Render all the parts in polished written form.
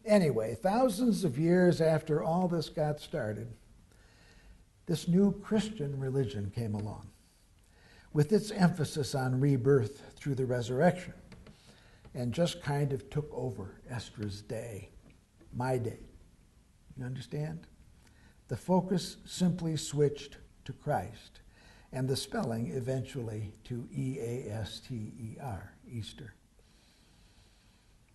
Anyway, thousands of years after all this got started, this new Christian religion came along with its emphasis on rebirth through the resurrection and just kind of took over Esdras' day, my day. You understand? The focus simply switched to Christ, and the spelling eventually to E-A-S-T-E-R, Easter.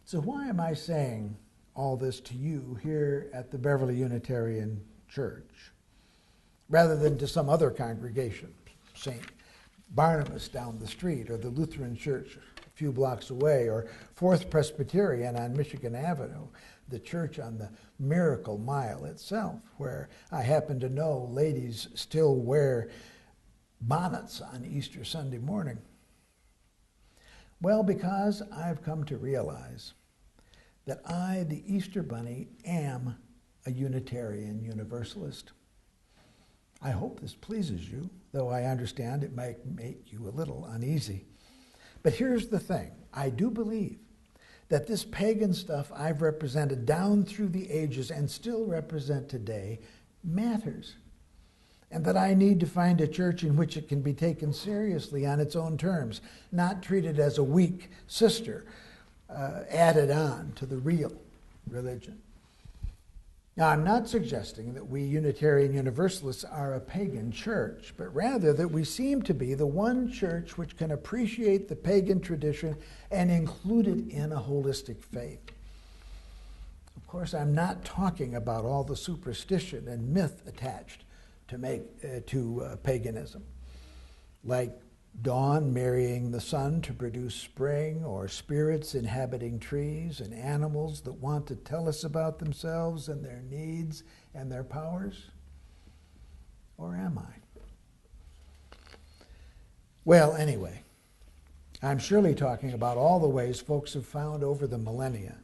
So why am I saying all this to you here at the Beverly Unitarian Church, rather than to some other congregation, St. Barnabas down the street, or the Lutheran Church a few blocks away, or Fourth Presbyterian on Michigan Avenue, the church on the Miracle Mile itself, where I happen to know ladies still wear bonnets on Easter Sunday morning? Well, because I've come to realize that I, the Easter Bunny, am a Unitarian Universalist. I hope this pleases you, though I understand it might make you a little uneasy. But here's the thing. I do believe that this pagan stuff I've represented down through the ages and still represent today matters, and that I need to find a church in which it can be taken seriously on its own terms, not treated as a weak sister added on to the real religion. Now, I'm not suggesting that we Unitarian Universalists are a pagan church, but rather that we seem to be the one church which can appreciate the pagan tradition and include it in a holistic faith. Of course, I'm not talking about all the superstition and myth attached to paganism, like dawn marrying the sun to produce spring, or spirits inhabiting trees, and animals that want to tell us about themselves and their needs and their powers? Or am I? Well, anyway, I'm surely talking about all the ways folks have found over the millennia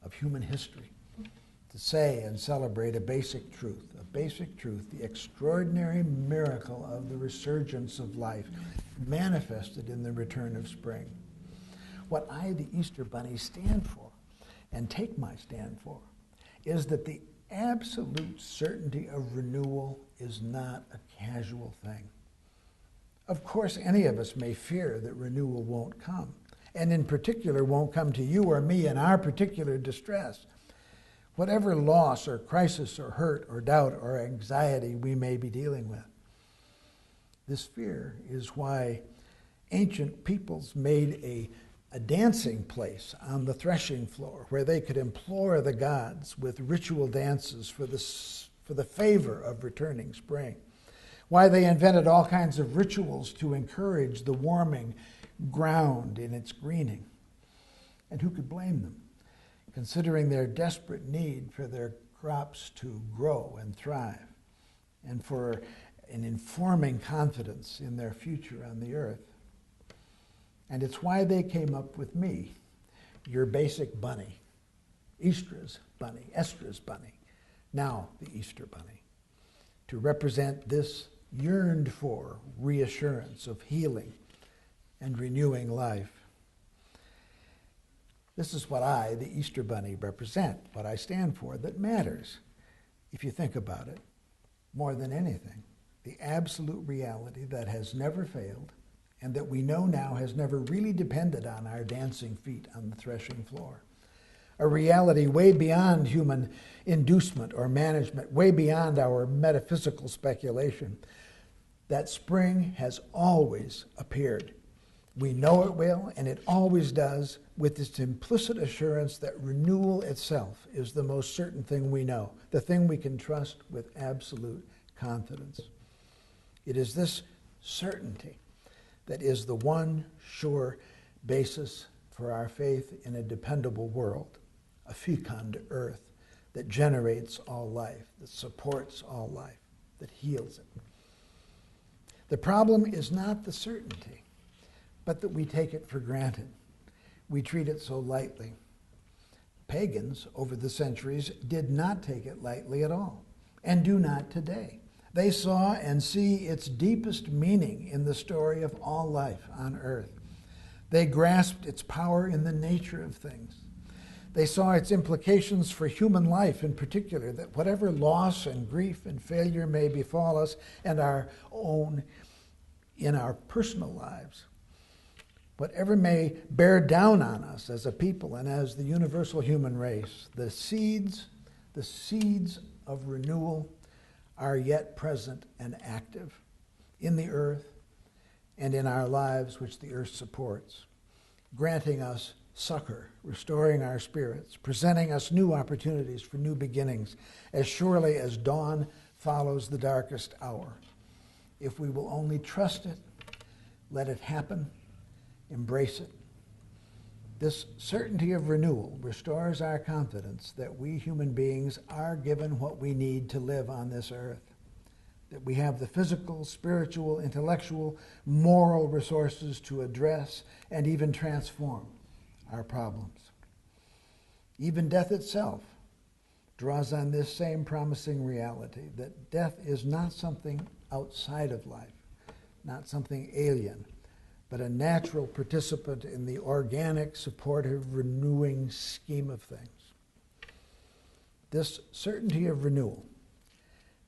of human history to say and celebrate a basic truth, the extraordinary miracle of the resurgence of life manifested in the return of spring. What I, the Easter Bunny, stand for, and take my stand for, is that the absolute certainty of renewal is not a casual thing. Of course, any of us may fear that renewal won't come, and in particular won't come to you or me in our particular distress. Whatever loss or crisis or hurt or doubt or anxiety we may be dealing with. This fear is why ancient peoples made a dancing place on the threshing floor where they could implore the gods with ritual dances for the favor of returning spring. Why they invented all kinds of rituals to encourage the warming ground in its greening. And who could blame them, considering their desperate need for their crops to grow and thrive, and for an informing confidence in their future on the earth. And it's why they came up with me, your basic bunny, Easter's bunny, Esdras' bunny, now the Easter Bunny, to represent this yearned for reassurance of healing and renewing life. This is what I, the Easter Bunny, represent, what I stand for, that matters, if you think about it, more than anything. The absolute reality that has never failed, and that we know now has never really depended on our dancing feet on the threshing floor. A reality way beyond human inducement or management, way beyond our metaphysical speculation, that spring has always appeared. We know it will, and it always does, with this implicit assurance that renewal itself is the most certain thing we know, the thing we can trust with absolute confidence. It is this certainty that is the one sure basis for our faith in a dependable world, a fecund earth that generates all life, that supports all life, that heals it. The problem is not the certainty, but that we take it for granted. We treat it so lightly. Pagans over the centuries did not take it lightly at all, and do not today. They saw and see its deepest meaning in the story of all life on earth. They grasped its power in the nature of things. They saw its implications for human life in particular, that whatever loss and grief and failure may befall us and our own in our personal lives, whatever may bear down on us as a people and as the universal human race, the seeds of renewal are yet present and active in the earth and in our lives which the earth supports, granting us succor, restoring our spirits, presenting us new opportunities for new beginnings, as surely as dawn follows the darkest hour. If we will only trust it, let it happen, embrace it. This certainty of renewal restores our confidence that we human beings are given what we need to live on this earth, that we have the physical, spiritual, intellectual, moral resources to address and even transform our problems. Even death itself draws on this same promising reality, that death is not something outside of life, not something alien, but a natural participant in the organic, supportive, renewing scheme of things. This certainty of renewal,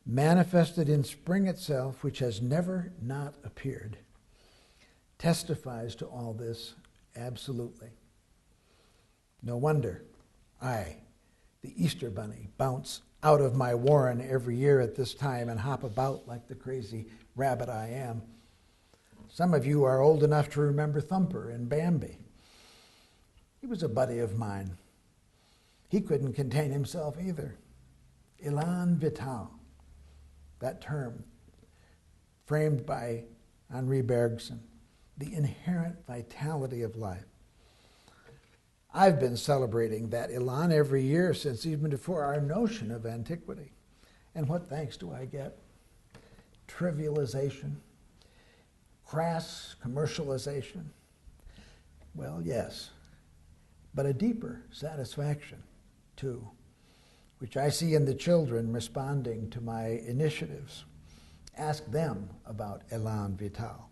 manifested in spring itself, which has never not appeared, testifies to all this absolutely. No wonder I, the Easter Bunny, bounce out of my warren every year at this time and hop about like the crazy rabbit I am. Some of you are old enough to remember Thumper and Bambi. He was a buddy of mine. He couldn't contain himself either. Elan vital, that term framed by Henri Bergson, the inherent vitality of life. I've been celebrating that elan every year since even before our notion of antiquity. And what thanks do I get? Trivialization, crass commercialization. Well, yes, but a deeper satisfaction, too, which I see in the children responding to my initiatives. Ask them about elan vital.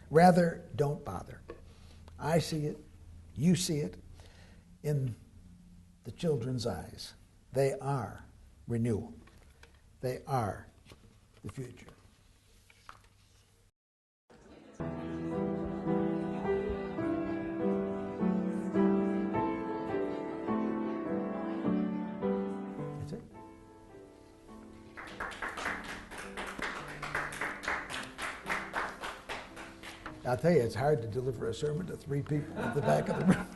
Rather, don't bother. I see it, you see it, in the children's eyes. They are renewal. They are the future. That's it. I'll tell you, it's hard to deliver a sermon to 3 people at the back of the room.